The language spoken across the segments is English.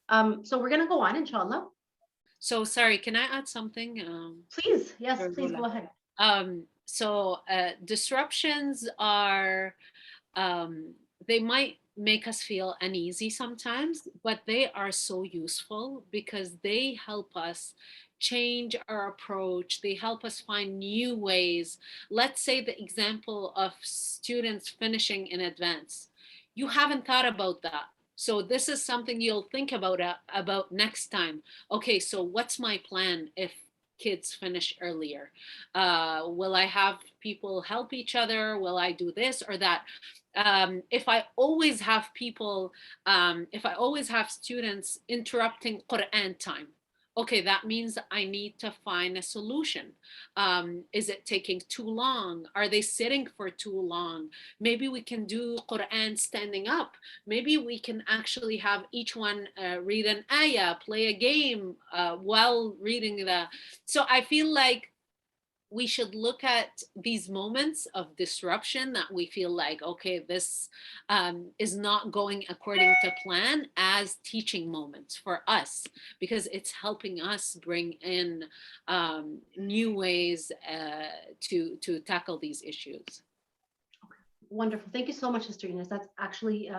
So we're gonna go on, inshallah. So sorry, can I add something? Please, yes, Dr. please Rola? go ahead. Disruptions are, um, they might make us feel uneasy sometimes, but they are so useful because they help us change our approach. They help us find new ways. Let's say the example of students finishing in advance. You haven't thought about that. So this is something you'll think about next time. Okay, so what's my plan if kids finish earlier? Will I have people help each other? Will I do this or that? If I always have people, if I always have students interrupting Quran time, okay, that means I need to find a solution. Is it taking too long? Are they sitting for too long? Maybe we can do Quran standing up. Maybe we can actually have each one read an ayah, play a game while reading the. So I feel like we should look at these moments of disruption that we feel like, okay, this is not going according to plan, as teaching moments for us, because it's helping us bring in new ways to tackle these issues. Wonderful. Thank you so much, Sister Ines. That's actually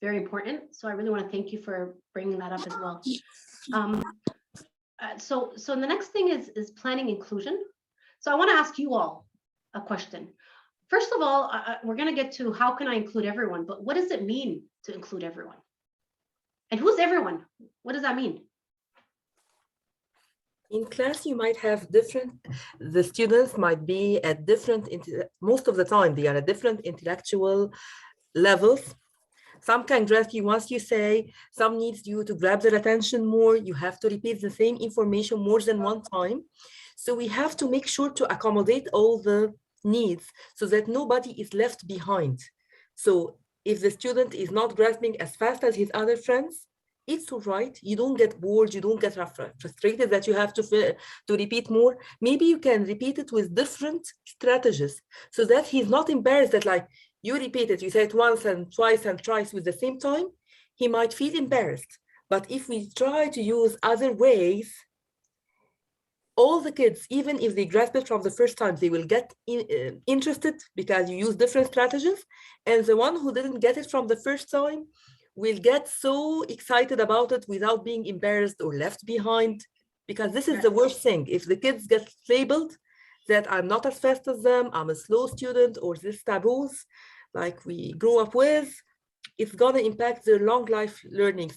very important. So I really want to thank you for bringing that up as well. So the next thing is planning inclusion. So I want to ask you all a question. First of all, we're going to get to how can I include everyone, but what does it mean to include everyone? And who's everyone? What does that mean? In class, you might have the students might be at different, most of the time, they are at different intellectual levels. Some can grasp you once you say, some needs you to grab their attention more. You have to repeat the same information more than one time. So we have to make sure to accommodate all the needs so that nobody is left behind. So if the student is not grasping as fast as his other friends, it's all right. You don't get bored. You don't get frustrated that you have to repeat more. Maybe you can repeat it with different strategies so that he's not embarrassed that like you repeat it, you say it once and twice and thrice with the same time, he might feel embarrassed. But if we try to use other ways, all the kids, even if they grasp it from the first time, they will get interested because you use different strategies. And the one who didn't get it from the first time will get so excited about it without being embarrassed or left behind. Because this is the worst thing. If the kids get labeled that I'm not as fast as them, I'm a slow student, or this taboos like we grew up with, it's gonna impact their long life learning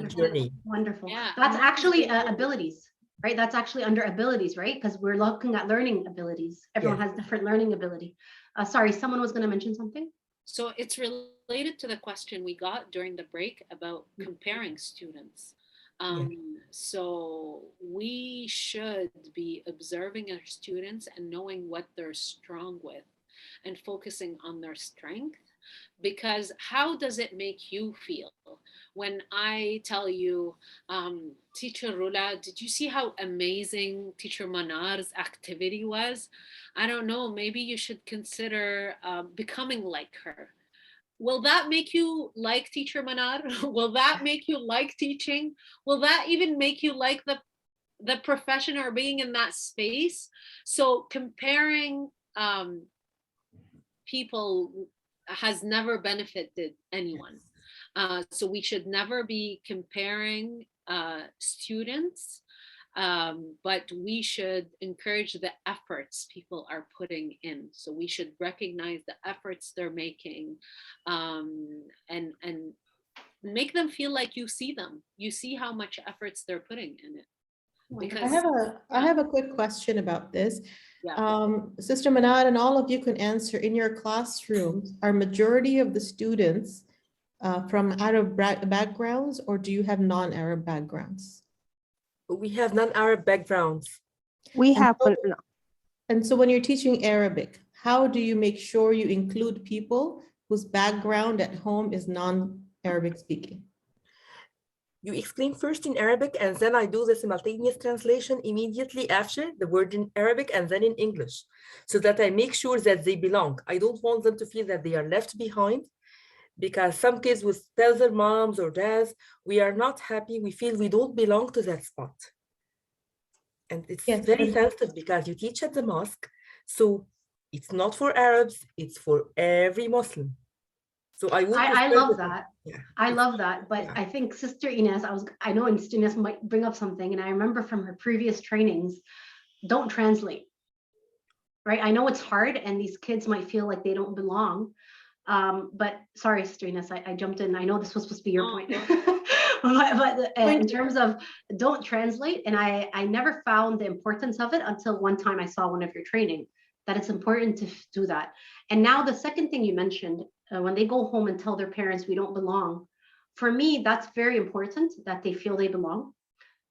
journey. Wonderful. Yeah, That's actually abilities, right? That's actually under abilities, right? Because we're looking at learning abilities. Everyone has different learning ability. Sorry, someone was going to mention something. So it's related to the question we got during the break about comparing students. So we should be observing our students and knowing what they're strong with and focusing on their strength. Because how does it make you feel when I tell you, Teacher Rula, did you see how amazing Teacher Manar's activity was? I don't know, maybe you should consider becoming like her. Will that make you like Teacher Manar? Will that make you like teaching? Will that even make you like the profession or being in that space? So comparing people has never benefited anyone. So we should never be comparing students, but we should encourage the efforts people are putting in. So we should recognize the efforts they're making, and make them feel like you see them. You see how much efforts they're putting in it. Because I have a quick question about this. Yeah. Sister Manad, and all of you can answer. In your classrooms, are majority of the students from Arab backgrounds, or do you have non-Arab backgrounds? We have non-Arab backgrounds. We have. And so when you're teaching Arabic, how do you make sure you include people whose background at home is non-Arabic speaking? You explain first in Arabic, and then I do the simultaneous translation immediately after the word in Arabic and then in English, so that I make sure that they belong. I don't want them to feel that they are left behind. because some kids will tell their moms or dads, we are not happy, we feel we don't belong to that spot. And it's Yes, very and- sensitive because you teach at the mosque, so it's not for Arabs, it's for every Muslim. So I would I prefer love that- that. Yeah, I it's- love that. But yeah. I think Sister Ines, I know Sister Ines might bring up something, and I remember from her previous trainings, don't translate. Right? I know it's hard and these kids might feel like they don't belong. But sorry, Sister Ines, I jumped in. I know this was supposed to be your No, point. no. but in terms of don't translate, and I never found the importance of it until one time I saw one of your training, that it's important to do that. And now the second thing you mentioned, when they go home and tell their parents we don't belong, for me, that's very important that they feel they belong.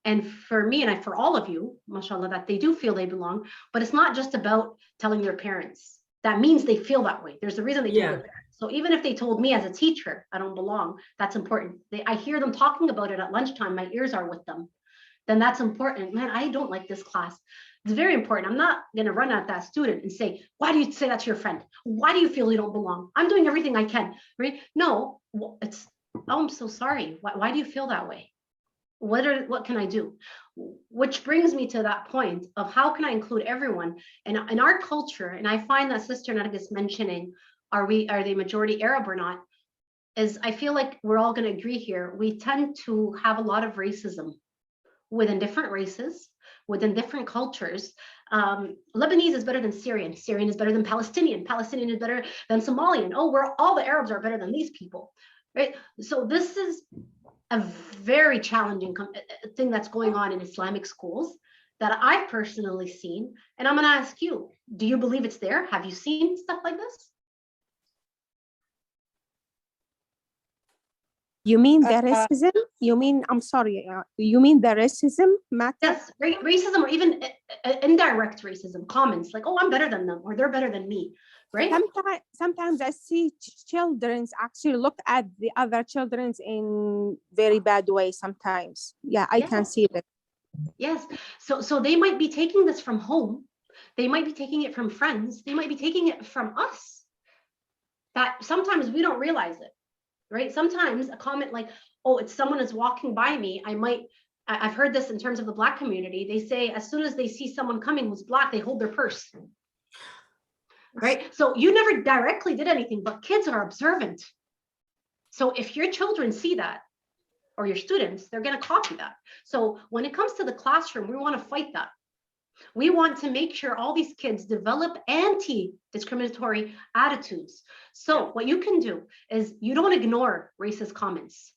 And for me, and for all of you, mashallah, that they do feel they belong, but it's not just about telling their parents. That means they feel that way. There's a reason they told Yeah. their parents. So even if they told me as a teacher, I don't belong, that's important. I hear them talking about it at lunchtime, my ears are with them, then that's important. Man, I don't like this class. It's very important. I'm not going to run at that student and say, why do you say that to your friend? Why do you feel you don't belong? I'm doing everything I can, right? No, it's, oh, I'm so sorry. Why do you feel that way? What can I do? Which brings me to that point of how can I include everyone? And in our culture, and I find that Sister Nargis mentioning, are they majority Arab or not? Is I feel like we're all going to agree here. We tend to have a lot of racism within different races, within different cultures. Lebanese is better than Syrian. Syrian is better than Palestinian. Palestinian is better than Somalian. Oh, all the Arabs are better than these people, right? So this is a very challenging thing that's going on in Islamic schools that I've personally seen. And I'm going to ask you, do you believe it's there? Have you seen stuff like this? You mean the racism? You mean, I'm sorry, you mean the racism matter? Yes, racism or even indirect racism, comments like, oh, I'm better than them or they're better than me, right? Sometimes I see children actually look at the other children in very bad way sometimes. Yeah, I can Yes. see that. Yes. So they might be taking this from home. They might be taking it from friends. They might be taking it from us. That sometimes we don't realize it, right? Sometimes a comment like, oh, it's someone is walking by me. I've heard this in terms of the Black community. They say as soon as they see someone coming who's Black, they hold their purse. Right? So you never directly did anything, but kids are observant. So if your children see that, or your students, they're going to copy that. So when it comes to the classroom, we want to fight that. We want to make sure all these kids develop anti-discriminatory attitudes. So what you can do is you don't ignore racist comments.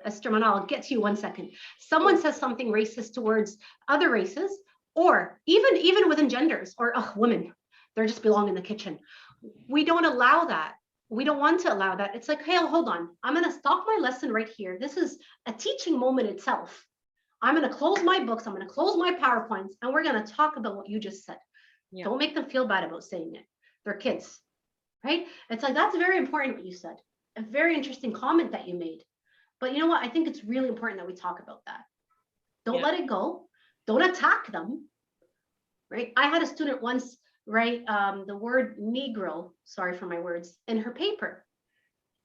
Esther Manal, I'll get to you 1 second. Someone says something racist towards other races, or even within genders, or women, they just belong in the kitchen. We don't allow that. We don't want to allow that. It's like, hey, hold on. I'm going to stop my lesson right here. This is a teaching moment itself. I'm going to close my books. I'm going to close my PowerPoints, and we're going to talk about what you just said. Yeah. Don't make them feel bad about saying it. They're kids, right? It's like, that's very important what you said. A very interesting comment that you made. But you know what? I think it's really important that we talk about that. Don't let it go. Don't attack them, right? I had a student once write the word Negro, sorry for my words, in her paper.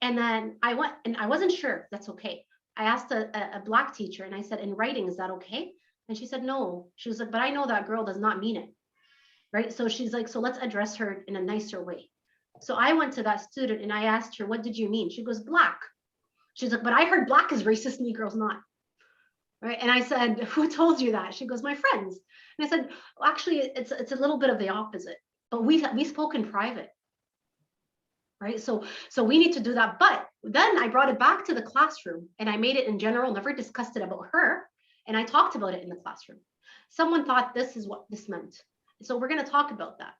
And then I went, and I wasn't sure that's okay. I asked a Black teacher and I said, in writing, is that okay? And she said, no. She was like, but I know that girl does not mean it, right? So she's like, so let's address her in a nicer way. So I went to that student and I asked her, what did you mean? She goes, Black. She's like, but I heard Black is racist, Negro's not. Right? And I said, who told you that? She goes, my friends. And I said, well, actually, it's a little bit of the opposite, but we spoke in private. Right? So we need to do that. But then I brought it back to the classroom and I made it in general, never discussed it about her. And I talked about it in the classroom. Someone thought this is what this meant. So we're going to talk about that.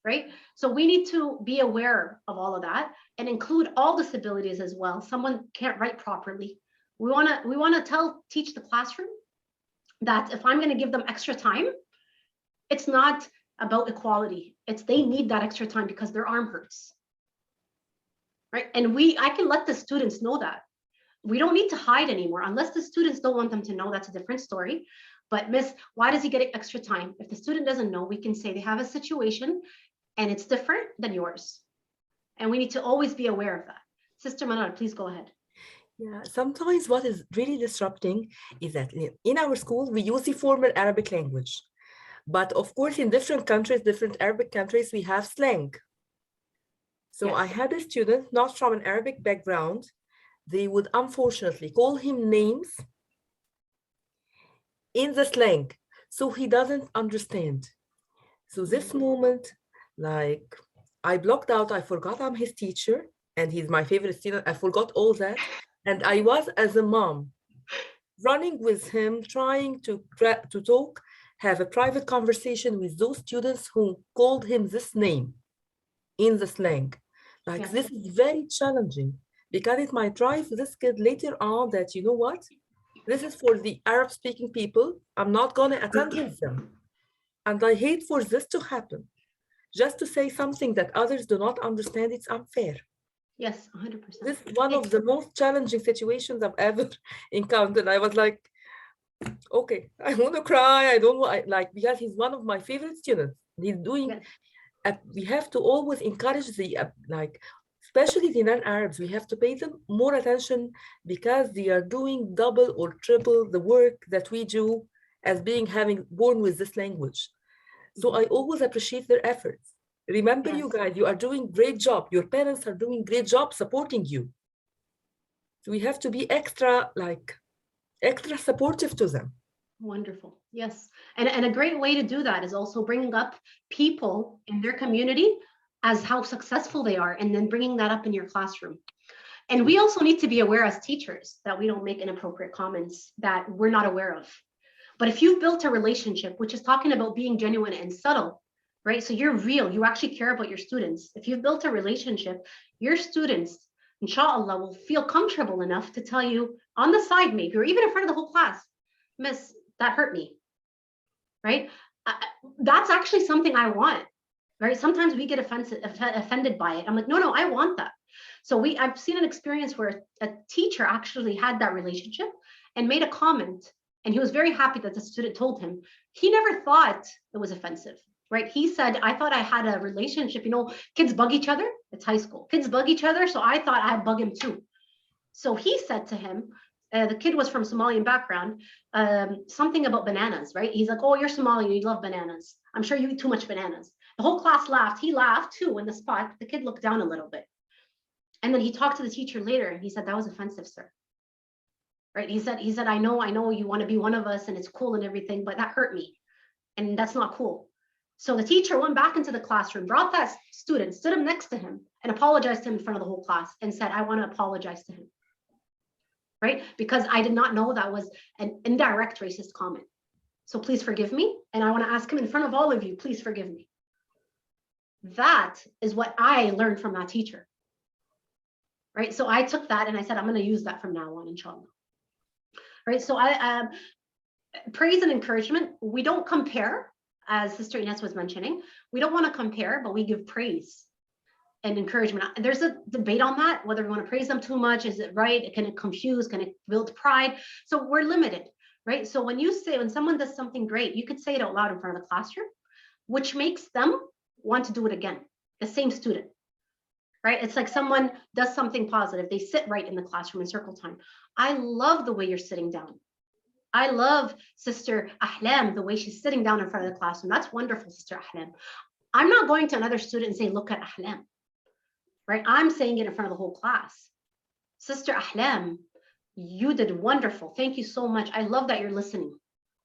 Right? So we need to be aware of all of that and include all disabilities as well. Someone can't write properly. We want to teach the classroom that if I'm going to give them extra time, it's not about equality. It's they need that extra time because their arm hurts. Right? And I can let the students know that. We don't need to hide anymore unless the students don't want them to know. That's a different story. But Miss, why does he get extra time? If the student doesn't know, we can say they have a situation and it's different than yours. And we need to always be aware of that. Sister Manar, please go ahead. Yeah, sometimes what is really disrupting is that in our school, we use the formal Arabic language. But of course, in different countries, different Arabic countries, we have slang. So I Yes. had a student not from an Arabic background. They would unfortunately call him names in the slang. So he doesn't understand. So this moment, like I blocked out, I forgot I'm his teacher and he's my favorite student. I forgot all that. And I was, as a mom, running with him, trying to talk, have a private conversation with those students who called him this name in the slang. Like Yes. this is very challenging because it might drive this kid later on that, you know what? This is for the Arab speaking people. I'm not going to attend with them. And I hate for this to happen. Just to say something that others do not understand, it's unfair. Yes, 100%. This is one of the most challenging situations I've ever encountered. I was like, okay, I want to cry. I don't want, because he's one of my favorite students. He's doing, Yes. we have to always encourage the, especially the non-Arabs, we have to pay them more attention because they are doing double or triple the work that we do as having born with this language. So I always appreciate their efforts. Remember, you Yes. guys, you are doing great job. Your parents are doing great job supporting you. So we have to be extra supportive to them. Wonderful. Yes. And a great way to do that is also bringing up people in their community as how successful they are, and then bringing that up in your classroom. And we also need to be aware as teachers that we don't make inappropriate comments that we're not aware of. But if you've built a relationship, which is talking about being genuine and subtle, right? So you're real, you actually care about your students. If you've built a relationship, your students, inshallah, will feel comfortable enough to tell you on the side, maybe, or even in front of the whole class, Miss, that hurt me, right? That's actually something I want, right? Sometimes we get offended by it. I'm like, no, I want that. So I've seen an experience where a teacher actually had that relationship and made a comment, and he was very happy that the student told him. He never thought it was offensive, right? He said, I thought I had a relationship, kids bug each other. It's high school. Kids bug each other. So I thought I'd bug him too. So he said to him, the kid was from Somalian background, something about bananas, right? He's like, oh, you're Somalian, you love bananas. I'm sure you eat too much bananas. The whole class laughed. He laughed too in the spot. The kid looked down a little bit. And then he talked to the teacher later and he said, that was offensive, sir. Right? He said, I know you want to be one of us and it's cool and everything, but that hurt me. And that's not cool. So the teacher went back into the classroom, brought that student, stood him next to him and apologized to him in front of the whole class and said, I want to apologize to him. Right? Because I did not know that was an indirect racist comment. So please forgive me. And I want to ask him in front of all of you, please forgive me. That is what I learned from that teacher. Right? So I took that and I said, I'm going to use that from now on, inshallah. Right? So praise and encouragement, we don't compare, as Sister Ines was mentioning. We don't want to compare, but we give praise and encouragement. There's a debate on that, whether we want to praise them too much. Is it right? Can it confuse? Can it build pride? So we're limited, right? So when someone does something great, you could say it out loud in front of the classroom, which makes them want to do it again, the same student, right? It's like someone does something positive. They sit right in the classroom in circle time. I love the way you're sitting down. I love Sister Ahlam, the way she's sitting down in front of the classroom. That's wonderful, Sister Ahlam. I'm not going to another student and say, look at Ahlam. Right? I'm saying it in front of the whole class. Sister Ahlam, you did wonderful. Thank you so much. I love that you're listening.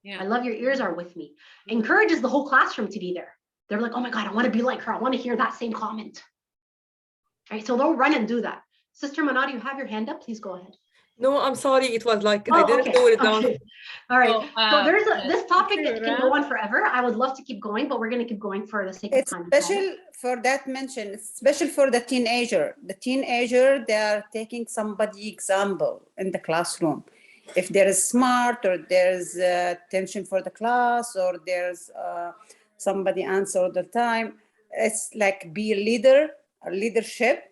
Yeah. I love your ears are with me. Encourages the whole classroom to be there. They're like, oh my God, I want to be like her. I want to hear that same comment. Right? So they'll run and do that. Sister Manad, you have your hand up. Please go ahead. No, I'm sorry. It was like, I didn't know it down. Okay. All right. So, So this topic can go on forever. I would love to keep going, but we're going to keep going for the sake of It's time. special for that mention, especially for the teenager. The teenager, they are taking somebody example in the classroom. If there is smart or there's attention for the class or there's somebody answer all the time, it's like be a leader, a leadership.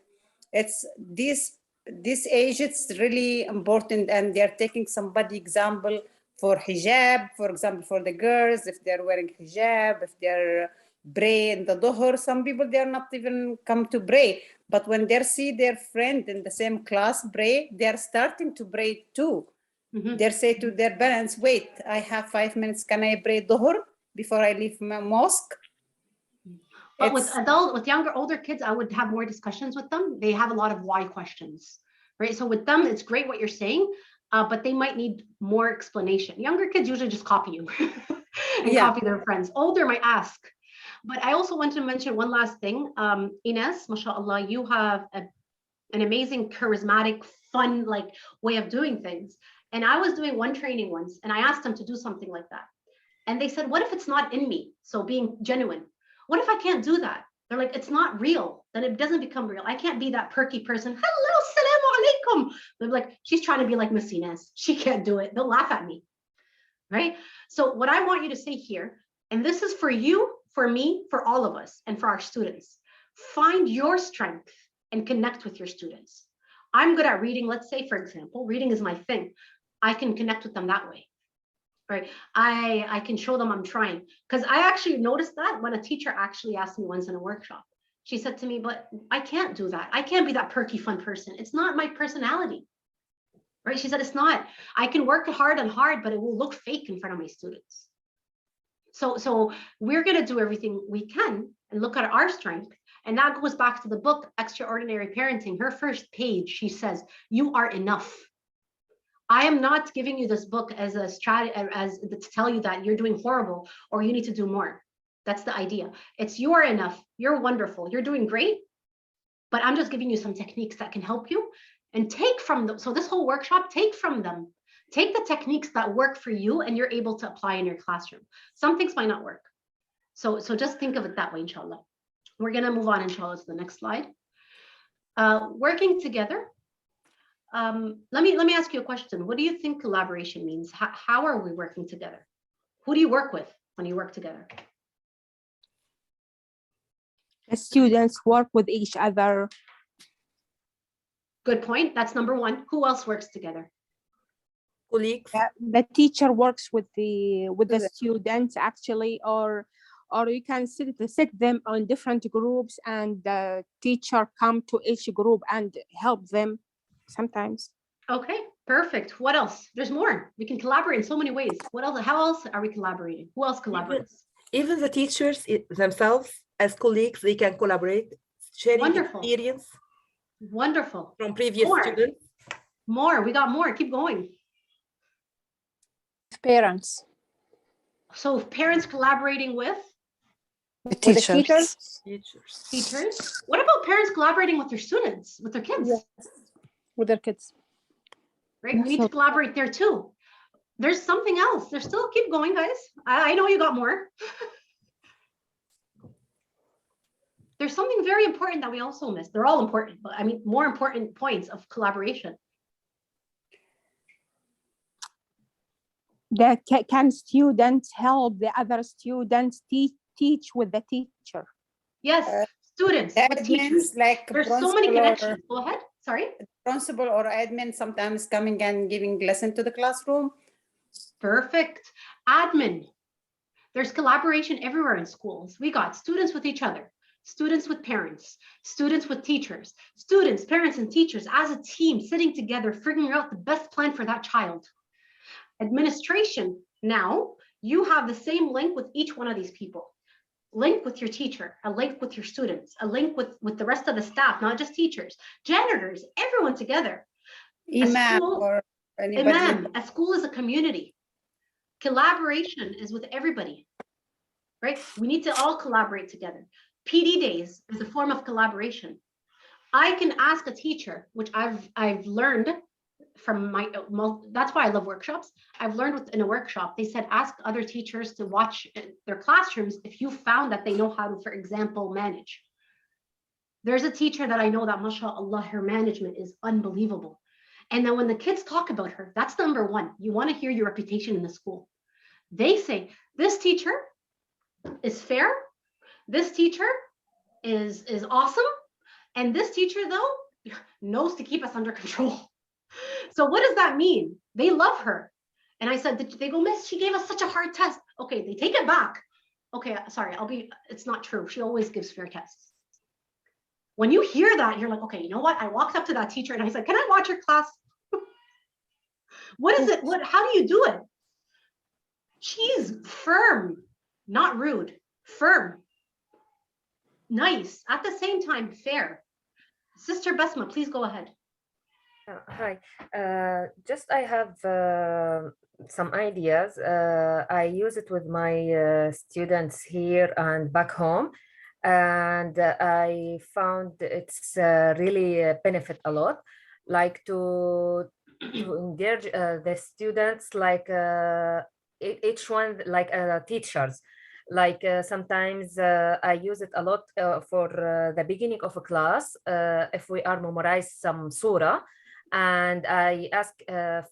It's this age, it's really important, and they're taking somebody example for hijab, for example, for the girls, if they're wearing hijab, if they're pray in the dhuhr. Some people, they're not even come to pray, But when they see their friend in the same class pray, they're starting to pray too. Mhm. They say to their parents, wait, I have 5 minutes. Can I pray Dhuhr before I leave my mosque? But with It's- with younger, older kids, I would have more discussions with them. They have a lot of why questions, right? So with them, it's great what you're saying, but they might need more explanation. Younger kids usually just copy you and Yeah. copy their friends. Older might ask. But I also want to mention one last thing. Ines, mashallah, you have an amazing, charismatic, fun, like way of doing things. And I was doing one training once, and I asked them to do something like that. And they said, what if it's not in me? So being genuine. What if I can't do that? They're like, it's not real. Then it doesn't become real. I can't be that perky person. Hello, salamu alaikum. They're like, she's trying to be like Miss Ines. She can't do it. They'll laugh at me, right? So what I want you to say here, and this is for you, for me, for all of us, and for our students, find your strength and connect with your students. I'm good at reading. Let's say, for example, reading is my thing. I can connect with them that way. Right. I can show them I'm trying, because I actually noticed that when a teacher actually asked me once in a workshop. She said to me, but I can't do that. I can't be that perky fun person. It's not my personality. Right. She said, it's not. I can work hard and hard, but it will look fake in front of my students. So we're going to do everything we can and look at our strength. And that goes back to the book, Extraordinary Parenting. Her first page, she says, you are enough. I am not giving you this book as a strategy, as to tell you that you're doing horrible or you need to do more. That's the idea. It's you are enough. You're wonderful. You're doing great. But I'm just giving you some techniques that can help you, and take from them. So this whole workshop, take from them. Take the techniques that work for you and you're able to apply in your classroom. Some things might not work. So just think of it that way, inshallah. We're going to move on, inshallah, to the next slide. Working together. Let me ask you a question. What do you think collaboration means? How are we working together? Who do you work with when you work together? The students work with each other. Good point. That's number one. Who else works together? Colleagues, The teacher works with the students actually, or you can sit them on different groups, and the teacher come to each group and help them sometimes. Okay, perfect. What else? There's more. We can collaborate in so many ways. What else? How else are we collaborating? Who else collaborates? even the teachers themselves, as colleagues, they can collaborate, sharing Wonderful. experience Wonderful. from previous More. students. More. We got more. Keep going. Parents. So parents collaborating with With the teachers. teachers. What about parents collaborating with their students, with their kids? Yes. With their kids. Right? We need to collaborate there too. There's something else. There's still, keep going, guys. I know you got more. There's something very important that we also missed. They're all important, but I mean, more important points of collaboration. Can students help the other students teach with the teacher? Yes, students The with teachers. admins, like There's so many principal or- connections. Go ahead. Sorry. principal or admin sometimes coming and giving lesson to the classroom. Perfect. Admin. There's collaboration everywhere in schools. We got students with each other, students with parents, students with teachers, students, parents, and teachers as a team sitting together, figuring out the best plan for that child. Administration. Now you have the same link with each one of these people. Link with your teacher, a link with your students, a link with the rest of the staff, not just teachers, janitors, everyone together. Imam school- or anybody. Imam, a school is a community. Collaboration is with everybody, right? We need to all collaborate together. PD days is a form of collaboration. I can ask a teacher, which I've learned from that's why I love workshops. I've learned in a workshop, they said, ask other teachers to watch their classrooms if you found that they know how to, for example, manage. There's a teacher that I know that, mashallah, her management is unbelievable. And then when the kids talk about her, that's number one. You want to hear your reputation in the school. They say, this teacher is fair. This teacher is awesome. And this teacher, though, knows to keep us under control. So what does that mean? They love her. And I said, they go, Miss, she gave us such a hard test. Okay, they take it back. Okay, sorry, it's not true. She always gives fair tests. When you hear that, you're like, okay, you know what? I walked up to that teacher and I said, can I watch your class? What is it? How do you do it? She's firm, not rude, firm, nice, at the same time, fair. Sister Basma, please go ahead. Hi, just I have some ideas. I use it with my students here and back home, and I found it's really benefit a lot. Like to engage the students, like each one, like teachers. Like sometimes I use it a lot for the beginning of a class if we are memorize some surah. And I ask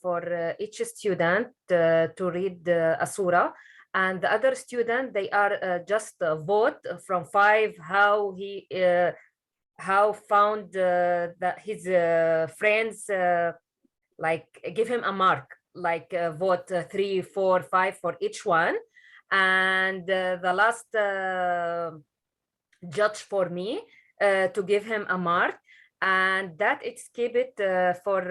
for each student to read a surah, and the other student, they are just vote from 5 how he how found that his friends like give him a mark, like vote 3, 4, 5 for each one. And the last judge for me to give him a mark, and that it's keep it for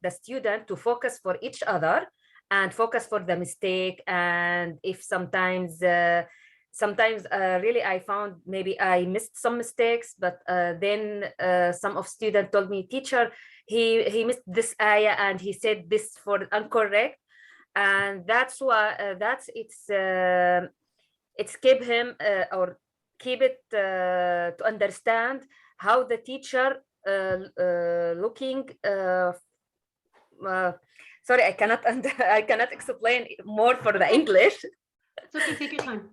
the student to focus for each other and focus for the mistake. And if sometimes really I found maybe I missed some mistakes, but then some of students told me, teacher, he missed this ayah and he said this for incorrect. And that's why it's keep him or keep it to understand how the teacher looking sorry, I cannot I cannot explain more for the English. It's okay, take your time.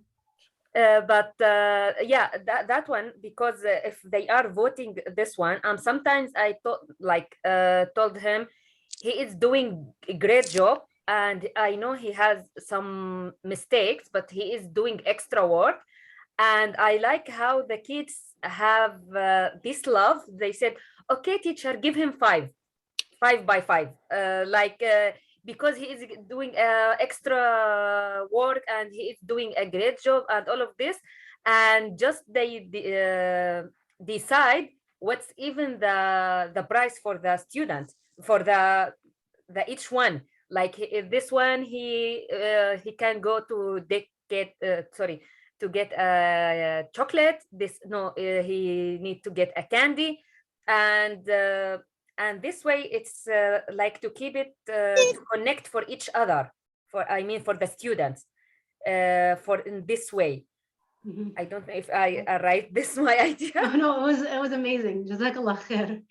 But yeah, that one, because if they are voting this one, sometimes I told him he is doing a great job, and I know he has some mistakes, but he is doing extra work. And I like how the kids have this love. They said, okay, teacher, give him 5 by 5, because he is doing extra work and he is doing a great job and all of this. And just they decide what's even the price for the student, for the each one. Like this one, he can go to get a chocolate. This he need to get a candy. And this way it's like to keep it to connect for each other, for the students, for in this way. Mhm. I don't know if I write this my idea. No, it was amazing. Jazakallah khair.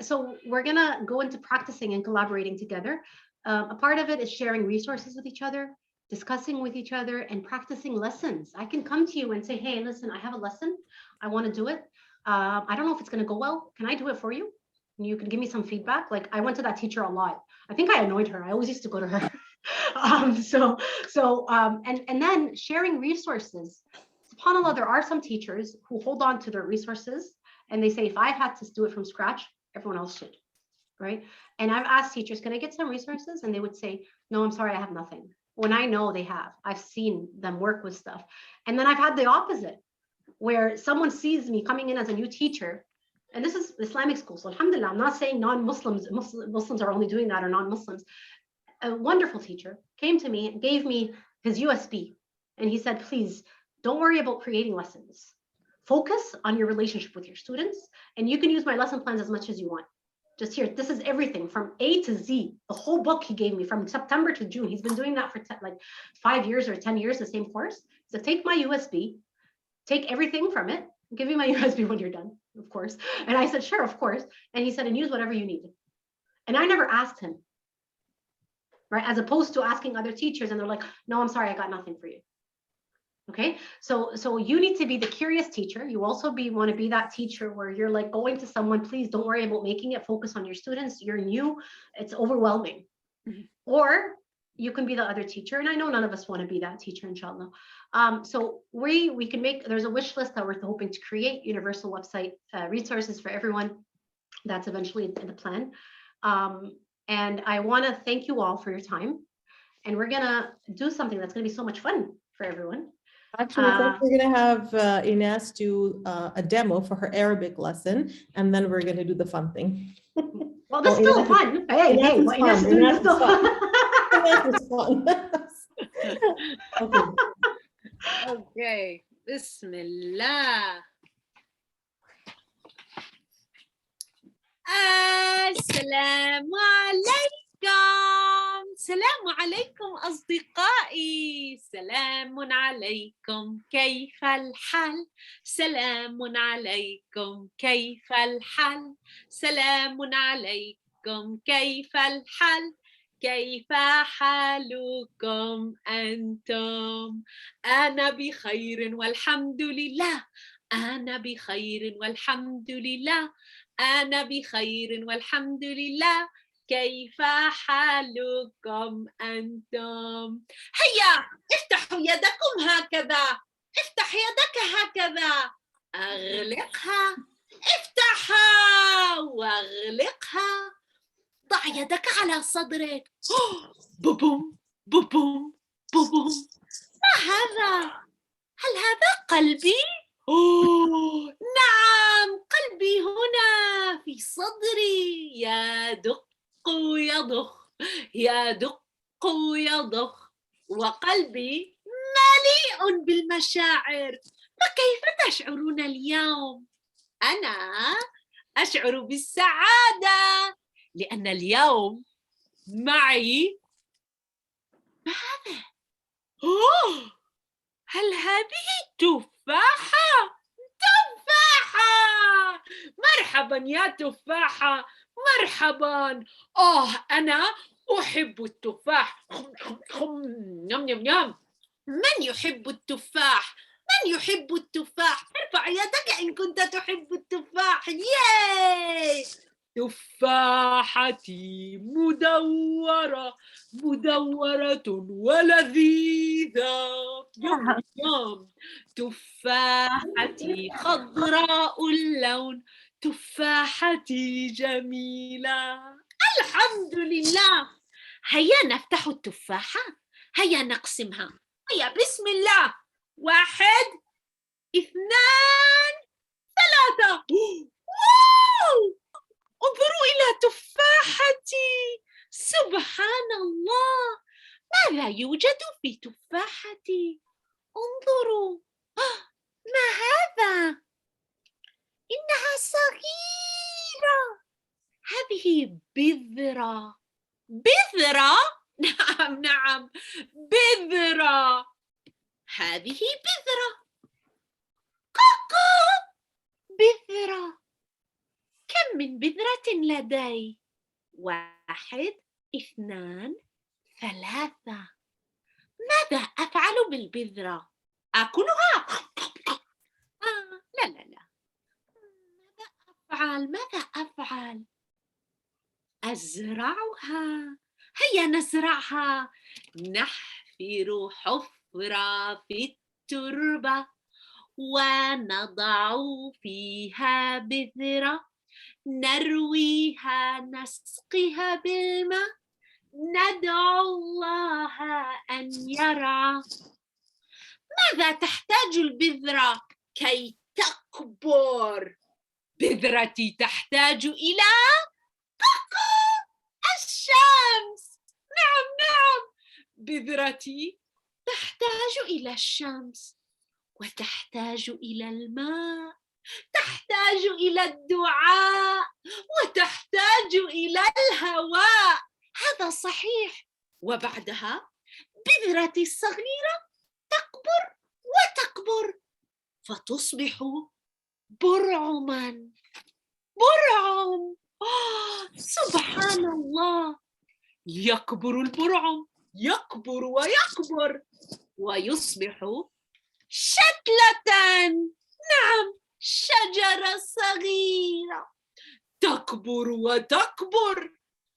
So we're gonna go into practicing and collaborating together. A part of it is sharing resources with each other, discussing with each other, and practicing lessons. I can come to you and say, hey, listen, I have a lesson. I want to do it. I don't know if it's going to go well. Can I do it for you? And you can give me some feedback. Like, I went to that teacher a lot. I think I annoyed her. I always used to go to her. And then sharing resources. SubhanAllah, there are some teachers who hold on to their resources and they say, if I had to do it from scratch, everyone else should, right? And I've asked teachers, can I get some resources? And they would say, no, I'm sorry, I have nothing. When I know they have, I've seen them work with stuff. And then I've had the opposite, where someone sees me coming in as a new teacher, and this is Islamic school. So alhamdulillah, I'm not saying Muslims are only doing that, or non-Muslims. A wonderful teacher came to me and gave me his USB. And he said, please don't worry about creating lessons. Focus on your relationship with your students. And you can use my lesson plans as much as you want. Just here, this is everything from A to Z. The whole book he gave me from September to June. He's been doing that for like 5 years or 10 years, the same course. So take my USB, take everything from it, give me my USB when you're done, of course. And I said, sure, of course. And he said, and use whatever you need. And I never asked him, right? As opposed to asking other teachers and they're like, no, I'm sorry, I got nothing for you. Okay, so you need to be the curious teacher. You also want to be that teacher where you're like going to someone, please don't worry about making it, focus on your students. You're new, it's overwhelming. Mm-hmm. Or you can be the other teacher. And I know none of us want to be that teacher, inshallah. So we can make, there's a wish list that we're hoping to create, universal website resources for everyone. That's eventually in the plan. And I want to thank you all for your time. And we're going to do something that's going to be so much fun for everyone. Actually, first we're gonna have Ines do a demo for her Arabic lesson, and then we're gonna do the fun thing. Well, this is Oh, still Ines is- fun. Hey, Ines hey, is what Ines fun. is doing Ines is is still fun. fun. Ines is fun. Okay. Okay, Bismillah. السلام عليكم. السلام عليكم أصدقائي. سلام عليكم، كيف الحال؟ سلام عليكم، كيف الحال؟ سلام عليكم، كيف الحال؟ كيف حالكم أنتم؟ أنا بخير والحمد لله. أنا بخير والحمد لله. أنا بخير والحمد لله. كيف حالكم أنتم؟ هيا افتحوا يدكم هكذا. افتح يدك هكذا. أغلقها. افتحها واغلقها. ضع يدك على صدرك. بوبوم بوبوم بوبوم. ما هذا؟ هل هذا قلبي؟ أوه نعم، قلبي هنا في صدري يدق يضخ يدق يضخ، وقلبي مليء بالمشاعر. فكيف تشعرون اليوم؟ أنا أشعر بالسعادة لأن اليوم معي ماذا؟ أوه، هل هذه تفاحة؟ تفاحة! مرحبا يا تفاحة، مرحبا. أنا أحب التفاح. نم نم نم. من يحب التفاح؟ من يحب التفاح؟ ارفع يدك إن كنت تحب التفاح. ياي! تفاحتي مدورة مدورة ولذيذة. يم يم. تفاحتي خضراء اللون. تفاحتي جميلة. الحمد لله. هيا نفتح التفاحة. هيا نقسمها. هيا بسم الله. 1 2 3. واو! انظروا إلى تفاحتي. سبحان الله، ماذا يوجد في تفاحتي؟ انظروا. ما هذا؟ إنها صغيرة. هذه بذرة. بذرة؟ نعم نعم، بذرة. هذه بذرة. كوكو. بذرة. كم من بذرة لدي؟ 1 2 3. ماذا أفعل بالبذرة؟ آكلها؟ لا لا لا. ماذا أفعل؟ أزرعها. هيا نزرعها. نحفر حفرة في التربة ونضع فيها بذرة. نرويها، نسقيها بالماء. ندعو الله أن يرعى. ماذا تحتاج البذرة كي تكبر؟ بذرتي تحتاج إلى الشمس. نعم نعم، بذرتي تحتاج إلى الشمس، وتحتاج إلى الماء، تحتاج إلى الدعاء، وتحتاج إلى الهواء. هذا صحيح. وبعدها بذرتي الصغيرة تكبر وتكبر فتصبح برعما. برعم. سبحان الله. يكبر البرعم، يكبر ويكبر ويصبح شتلة. نعم، شجرة صغيرة تكبر وتكبر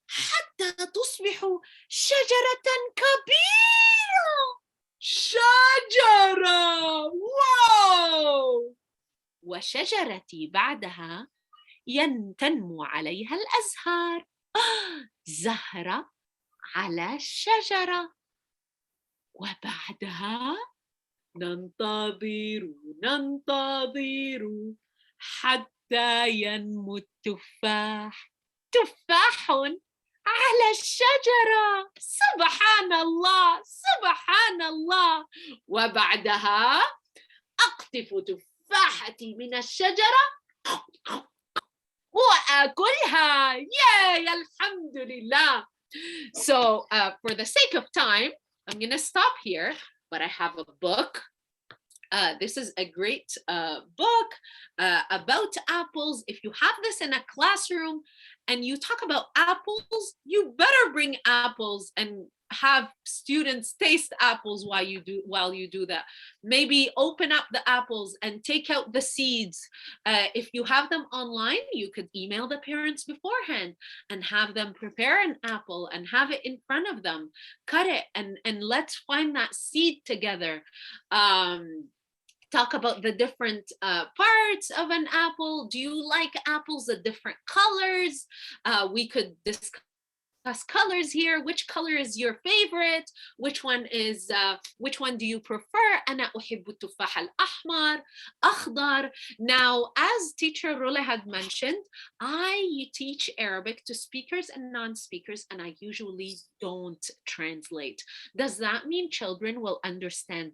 حتى تصبح شجرة كبيرة. شجرة. واو! وشجرتي بعدها تنمو عليها الأزهار. زهرة على الشجرة. وبعدها ننتظر ننتظر حتى ينمو التفاح. تفاح على الشجرة، سبحان الله سبحان الله. وبعدها أقطف تفاحتي من الشجرة وأكلها. يا الحمد لله. So for the sake of time, I'm going to stop here, but I have a book. This is a great book about apples. If you have this in a classroom and you talk about apples, you better bring apples and have students taste apples while you do that. Maybe open up the apples and take out the seeds. If you have them online, you could email the parents beforehand and have them prepare an apple and have it in front of them. Cut it and let's find that seed together. Talk about the different parts of an apple. Do you like apples of different colors? We could discuss colors here. Which color is your favorite? Which one do you prefer? أنا أحب التفاح الأحمر أخضر. Now, as teacher Rula had mentioned, I teach Arabic to speakers and non-speakers, and I usually don't translate. Does that mean children will understand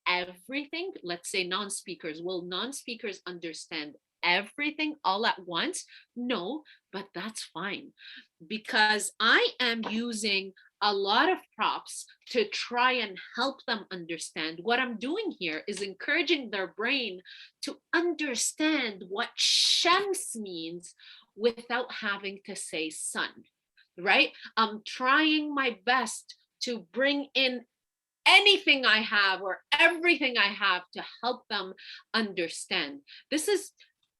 everything? Let's say non-speakers. Will non-speakers understand everything all at once? No, but that's fine, because I am using a lot of props to try and help them understand. What I'm doing here is encouraging their brain to understand what Shams means without having to say sun, right? I'm trying my best to bring in anything I have or everything I have to help them understand. This is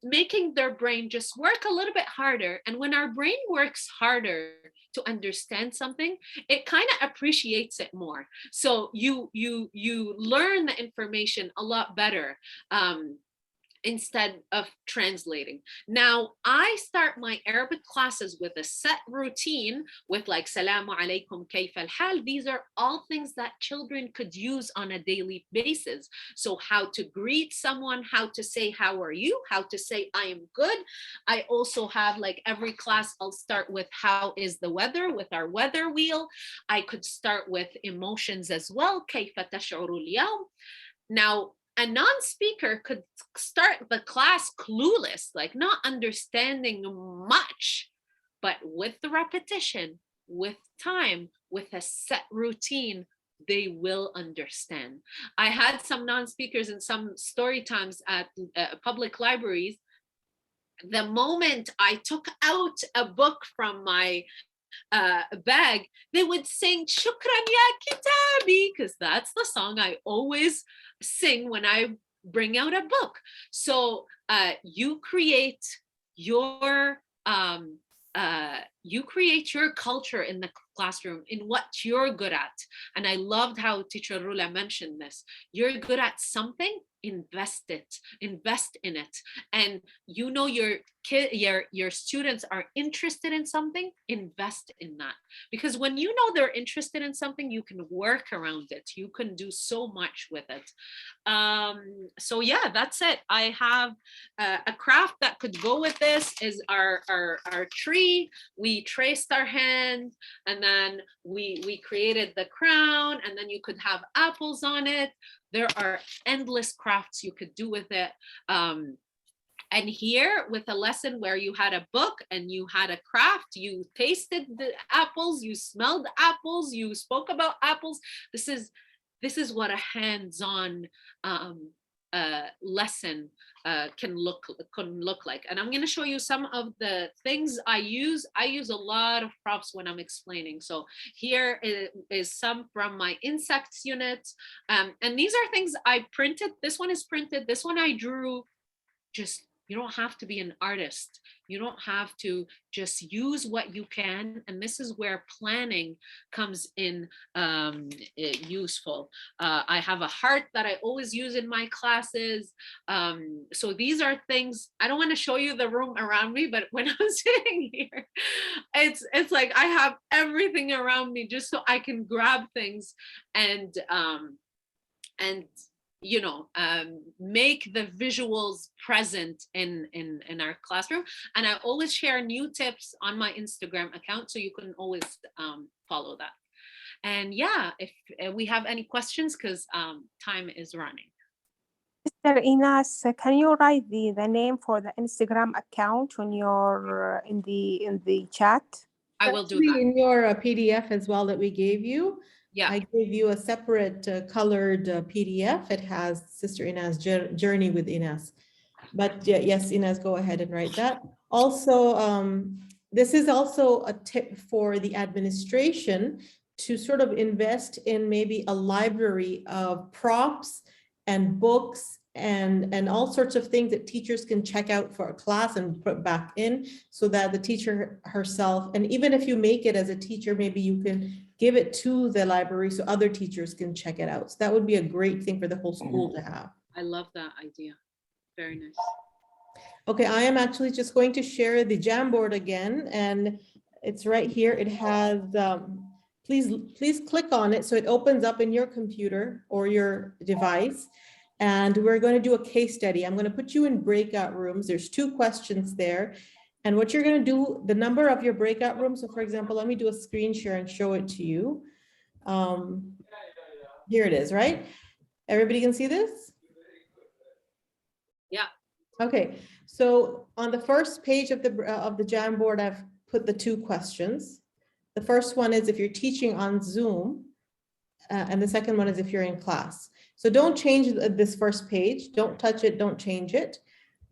making their brain just work a little bit harder. And when our brain works harder to understand something, it kind of appreciates it more. So you learn the information a lot better instead of translating. Now, I start my Arabic classes with a set routine with like Salamu alaikum, kayf al-hal. These are all things that children could use on a daily basis. So how to greet someone, how to say, how are you? How to say, I am good. I also have, like every class, I'll start with how is the weather with our weather wheel. I could start with emotions as well. كيف تشعر اليوم? Now, a non-speaker could start the class clueless, like not understanding much, but with the repetition, with time, with a set routine, they will understand. I had some non-speakers in some story times at public libraries. The moment I took out a book from my bag, they would sing Shukran Ya Kitabi, because that's the song I always sing when I bring out a book. So you create your culture in the classroom, in what you're good at. And I loved how teacher Rula mentioned this. You're good at something, invest in it. And you know your students are interested in something, invest in that. Because when you know they're interested in something, you can work around it. You can do so much with it. So yeah, that's it. I have a craft that could go with this is our tree. We traced our hand, and then we created the crown, and then you could have apples on it. There are endless crafts you could do with it. And here with a lesson where you had a book and you had a craft, you tasted the apples, you smelled apples, you spoke about apples. This is what a hands-on lesson can look like. And I'm going to show you some of the things I use. I use a lot of props when I'm explaining. So here is some from my insects unit. And these are things I printed. This one is printed. This one I drew. Just, you don't have to be an artist. You don't have to, just use what you can. And this is where planning comes in useful. I have a heart that I always use in my classes. So these are things, I don't want to show you the room around me, but when I'm sitting here, it's like I have everything around me just so I can grab things and make the visuals present in our classroom. And I always share new tips on my Instagram account, so you can always follow that. And yeah, if we have any questions, because time is running. Mr. Inas, can you write the name for the Instagram account when you're in the chat? I will do Actually, that. in your PDF as well that we gave you, Yeah. I gave you a separate colored PDF. It has Sister Ina's journey with Inas. But yes, Inas, go ahead and write that. Also, this is also a tip for the administration to sort of invest in maybe a library of props and books and all sorts of things that teachers can check out for a class and put back in, so that the teacher herself, and even if you make it as a teacher, maybe you can give it to the library so other teachers can check it out. So that would be a great thing for the whole school to have. I love that idea. Very nice. Okay, I am actually just going to share the Jamboard again, and it's right here. It has, please click on it so it opens up in your computer or your device. And we're going to do a case study. I'm going to put you in breakout rooms. There's 2 questions there. And what you're going to do, the number of your breakout rooms. So for example, let me do a screen share and show it to you. Here it is, right? Everybody can see this? Yeah. Okay, so on the first page of the Jamboard, I've put the 2 questions. The first one is if you're teaching on Zoom, and the second one is if you're in class. So don't change this first page. Don't touch it. Don't change it.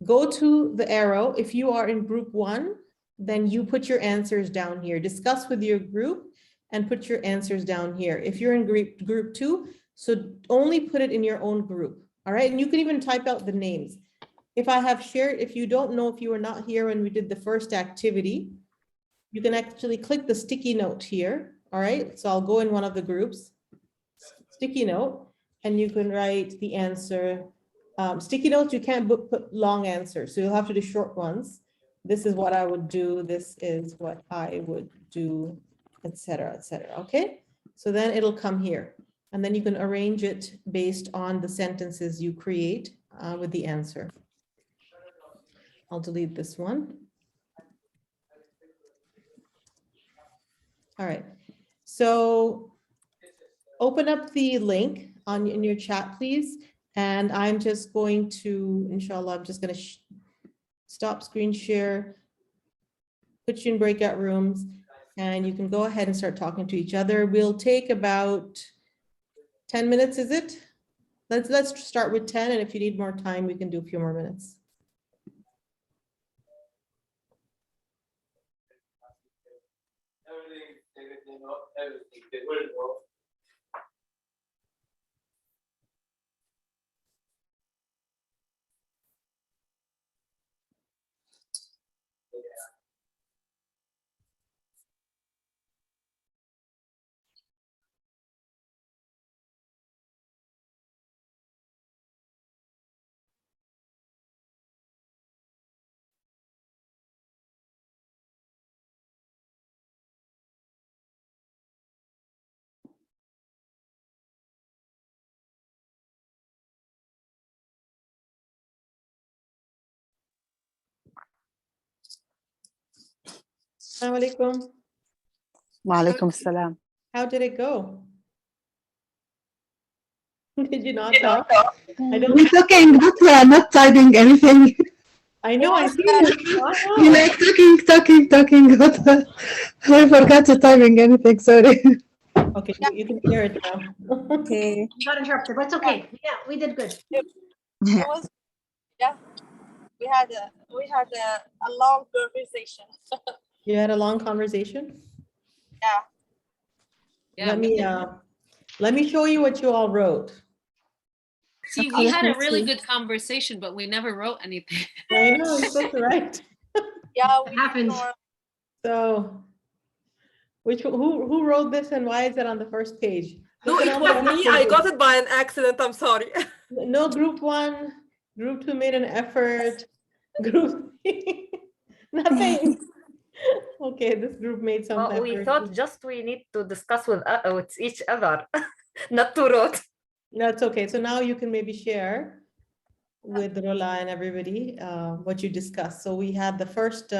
Go to the arrow. If you are in group 1, then you put your answers down here. Discuss with your group and put your answers down here. If you're in group 2, so only put it in your own group. All right. And you can even type out the names. If I have shared, if you don't know, if you were not here when we did the first activity, you can actually click the sticky note here. All right. So I'll go in one of the groups, sticky note, and you can write the answer. Sticky notes, you can't put long answers, so you'll have to do short ones. This is what I would do. This is what I would do, etc., etc. Okay, so then it'll come here, and then you can arrange it based on the sentences you create with the answer. I'll delete this one. All right, so open up the link in your chat, please. And I'm just going to, inshallah, I'm just going to stop screen share, put you in breakout rooms, and you can go ahead and start talking to each other. We'll take about 10 minutes, is it? Let's start with 10, and if you need more time, we can do a few more minutes. Assalamu alaikum. Wa alaikum salam. How did it go? Did you not talk? I don't. We're talking, not typing anything. I know. I see it. You like talking. But I forgot to typing anything. Sorry. Okay, you can hear it now. Okay. Got interrupted, but it's okay. Yeah, we did good. It was, yeah. We had a long conversation. You had a long conversation? Yeah. Yeah. Let me show you what you all wrote. See, we had a really good conversation, but we never wrote anything. I know, I'm supposed to write. Yeah, It happens. So, who wrote this and why is it on the first page? No, Look at it all was the me. I pages. got it by an accident. I'm sorry. No, group 1, group 2 made an effort. Group 3, nothing. Okay, this group made some Well, effort. we thought just we need to discuss with each other, not to wrote. That's okay. So now you can maybe share with Rola and everybody what you discussed. So we had the first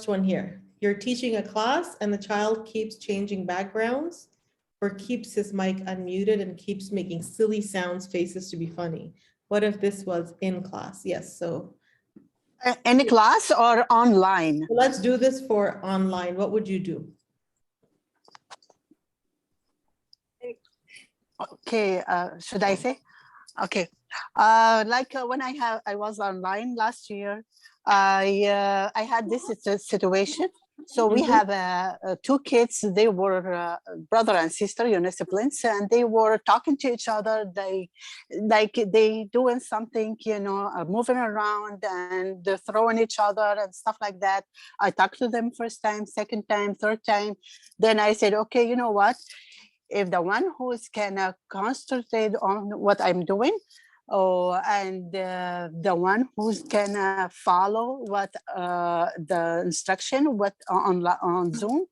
one here. You're teaching a class and the child keeps changing backgrounds or keeps his mic unmuted and keeps making silly sounds, faces to be funny. What if this was in class? Yes, so Any class or online? let's do this for online. What would you do? Okay, should I say? Okay, when I was online last year, I had this situation. So we Mhm. have two kids. They were brother and sister, siblings, and they were talking to each other. They doing something, moving around and they're throwing each other and stuff like that. I talked to them first time, second time, third time. Then I said, okay, you know what? If the one who is kind of concentrate on what I'm doing, and the one who's gonna follow what the instruction on Zoom,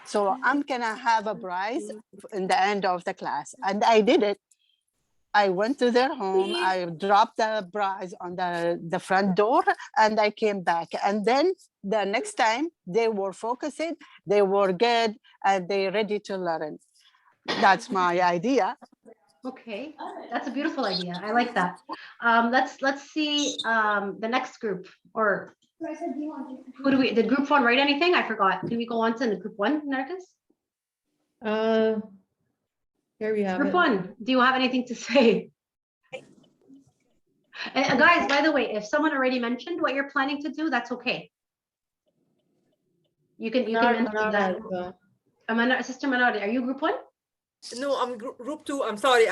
so I'm gonna have a prize in the end of the class, and I did it. I went to their home, I dropped the prize on the front door, and I came back. And then the next time they were focusing, they were good, and they ready to learn. That's my idea. Okay, that's a beautiful idea. I like that. Let's see the next group, or who do we, did group one write anything? I forgot. Can we go on to the group one, Nargis? Here we have Group it. one, do you have anything to say? And guys, by the way, if someone already mentioned what you're planning to do, that's okay. You can mention that. Sister Manari, are you group one? No, I'm group two. I'm sorry.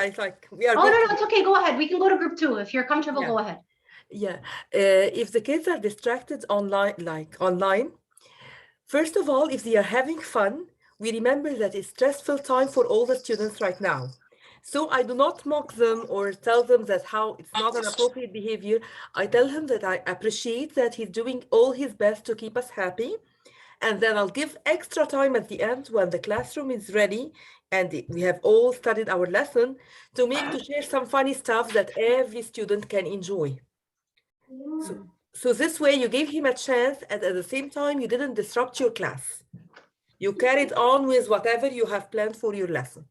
We are. Oh, no, it's okay. Go ahead. We can go to group two. If you're comfortable, Yeah. go ahead. Yeah. If the kids are distracted online, first of all, if they are having fun, we remember that it's stressful time for all the students right now. So I do not mock them or tell them that how it's not an appropriate behavior. I tell him that I appreciate that he's doing all his best to keep us happy. And then I'll give extra time at the end when the classroom is ready and we have all studied our lesson to share some funny stuff that every student can enjoy. So this way you gave him a chance, and at the same time you didn't disrupt your class. You carried on with whatever you have planned for your lesson.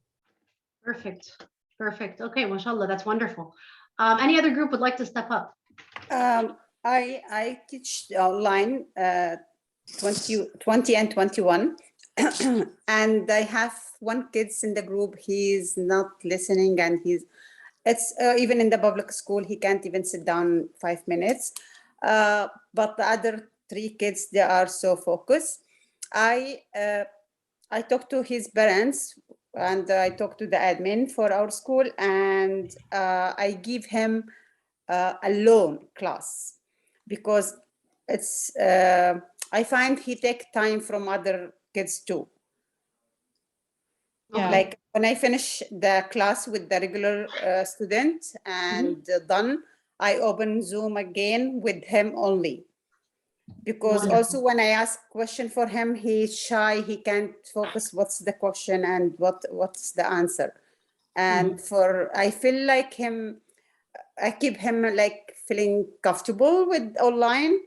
Perfect. Perfect. Okay, mashallah, that's wonderful. Any other group would like to step up? I teach online 20 and 21. And I have one kids in the group, he's not listening, and it's even in the public school, he can't even sit down 5 minutes. But the other 3 kids, they are so focused. I talked to his parents and I talked to the admin for our school, and I give him a loan class because it's I find he take time from other kids too. Yeah. Like when I finish the class with the regular student and done, I open Zoom again with him only. Because Wonderful. also when I ask question for him, he's shy, he can't focus what's the question and what's the answer. And I feel like I keep him like feeling comfortable with online.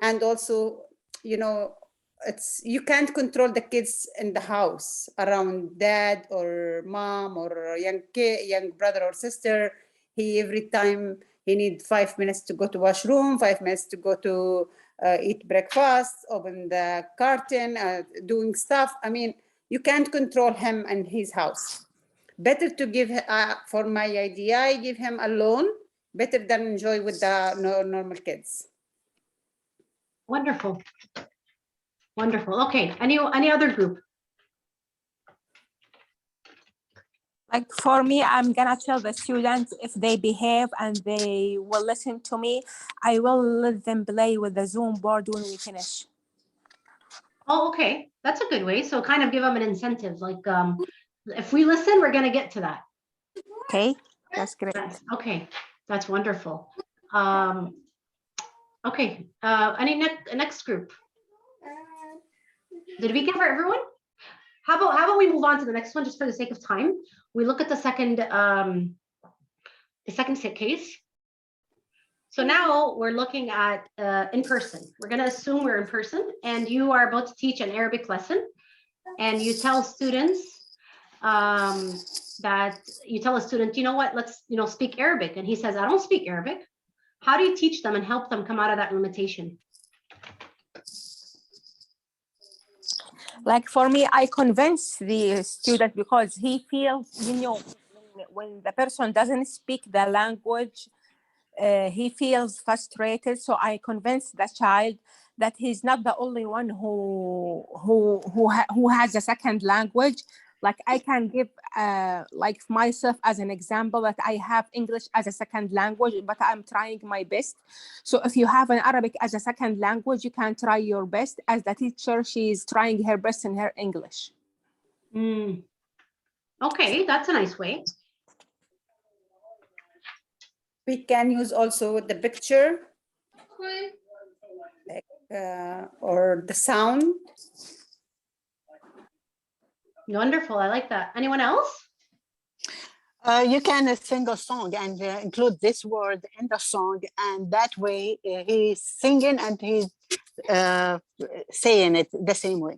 And also, you can't control the kids in the house around dad or mom or young brother or sister. Every time he needs 5 minutes to go to washroom, 5 minutes to go to eat breakfast, open the curtain, doing stuff. I mean, you can't control him in his house. Better to give, for my idea, I give him a loan, better than enjoy with the normal kids. Wonderful. Wonderful. Okay. Any other group? Like for me, I'm gonna tell the students if they behave and they will listen to me, I will let them play with the Zoom board when we finish. Oh, okay. That's a good way. So kind of give them an incentive. Like if we listen, we're gonna get to that. Okay, that's great. Okay, that's wonderful. Okay. Any next group? Did we cover everyone? How about we move on to the next one just for the sake of time? We look at the second case. So now we're looking at in person. We're going to assume we're in person and you are about to teach an Arabic lesson, and you tell students that you tell a student, you know what, let's speak Arabic, and he says, I don't speak Arabic. How do you teach them and help them come out of that limitation? Like for me, I convince the student because he feels, when the person doesn't speak the language, he feels frustrated. So I convince the child that he's not the only one who has a second language. Like I can give like myself as an example, that I have English as a second language, but I'm trying my best. So if you have an Arabic as a second language, you can try your best. As the teacher, she's trying her best in her English. Okay, that's a nice way. We can use also the picture or the sound. Wonderful, I like that. Anyone else? You can sing a song and include this word in the song, and that way he's singing and he's saying it the same way.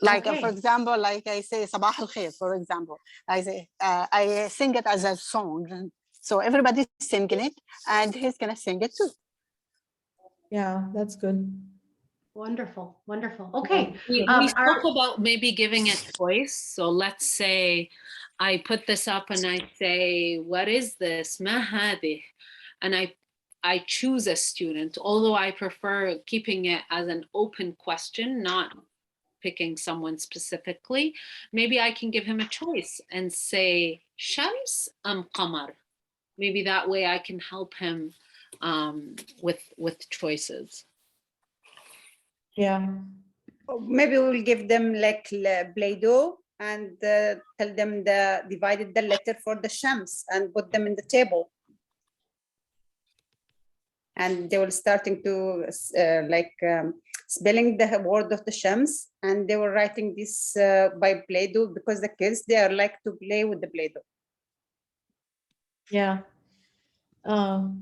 Like Okay. for example, like I say Sabah al Khair, for example, I say I sing it as a song, so everybody's singing it and he's gonna sing it too. Yeah, that's good. Wonderful, wonderful. Okay. We spoke about maybe giving a choice. So let's say I put this up and I say, what is this? Ma hadih? And I choose a student, although I prefer keeping it as an open question, not picking someone specifically. Maybe I can give him a choice and say, Shams qamar. Maybe that way I can help him with choices. Yeah. Maybe we'll give them like Play-Doh and tell them divided the letter for the Shams and put them in the table. And they will starting to spelling the word of the Shams, and they were writing this by Play-Doh, because the kids, they are like to play with the Play-Doh. Yeah. So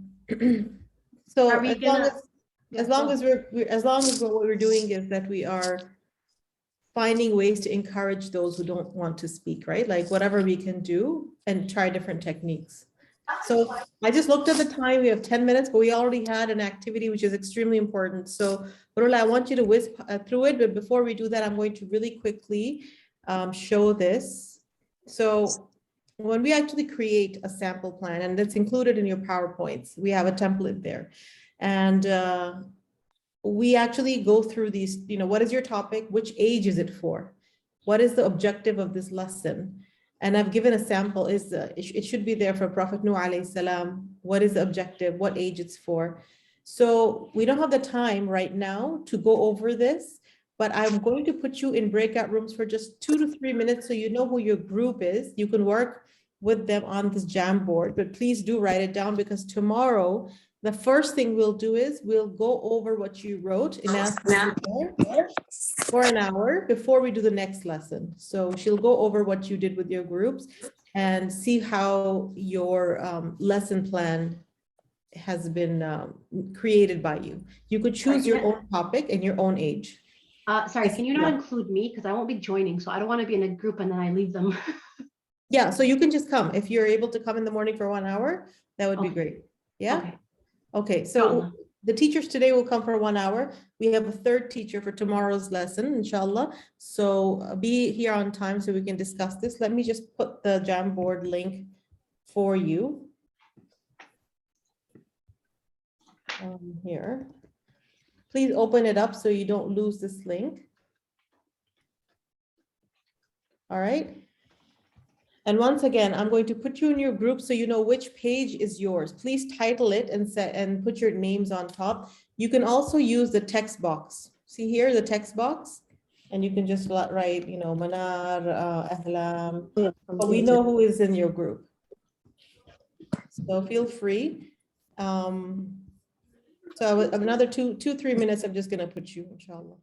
Are we as long as what we're doing is that we are finding ways to encourage those who don't want to speak, right? Like whatever we can do and try different techniques. So I just looked at the time, we have 10 minutes, but we already had an activity which is extremely important. So Barula, I want you to whiz through it, but before we do that, I'm going to really quickly show this. So when we actually create a sample plan, and that's included in your PowerPoints, we have a template there. And we actually go through these, what is your topic? Which age is it for? What is the objective of this lesson? And I've given a sample, it should be there for Prophet Nuh alayhi salam. What is the objective? What age it's for? So we don't have the time right now to go over this, but I'm going to put you in breakout rooms for just 2 to 3 minutes so you know who your group is. You can work with them on this Jamboard, but please do write it down, because tomorrow, the first thing we'll do is we'll go over what you wrote in for an hour before we do the next lesson. So she'll go over what you did with your groups and see how your lesson plan has been created by you. You could choose your own topic and your own age. Sorry, can you not include me? Because I won't be joining, so I don't want to be in a group and then I leave them. Yeah, so you can just come. If you're able to come in the morning for 1 hour, that would be great. Yeah? Okay, so the teachers today will come for 1 hour. We have a third teacher for tomorrow's lesson, inshallah. So be here on time so we can discuss this. Let me just put the Jamboard link for you. Here. Please open it up so you don't lose this link. All right. And once again, I'm going to put you in your group so you know which page is yours. Please title it and put your names on top. You can also use the text box. See here, the text box, and you can just write, Manar, Ahlam, but we know who is in your group. So feel free. So another 2-3 minutes, I'm just going to put you, inshallah.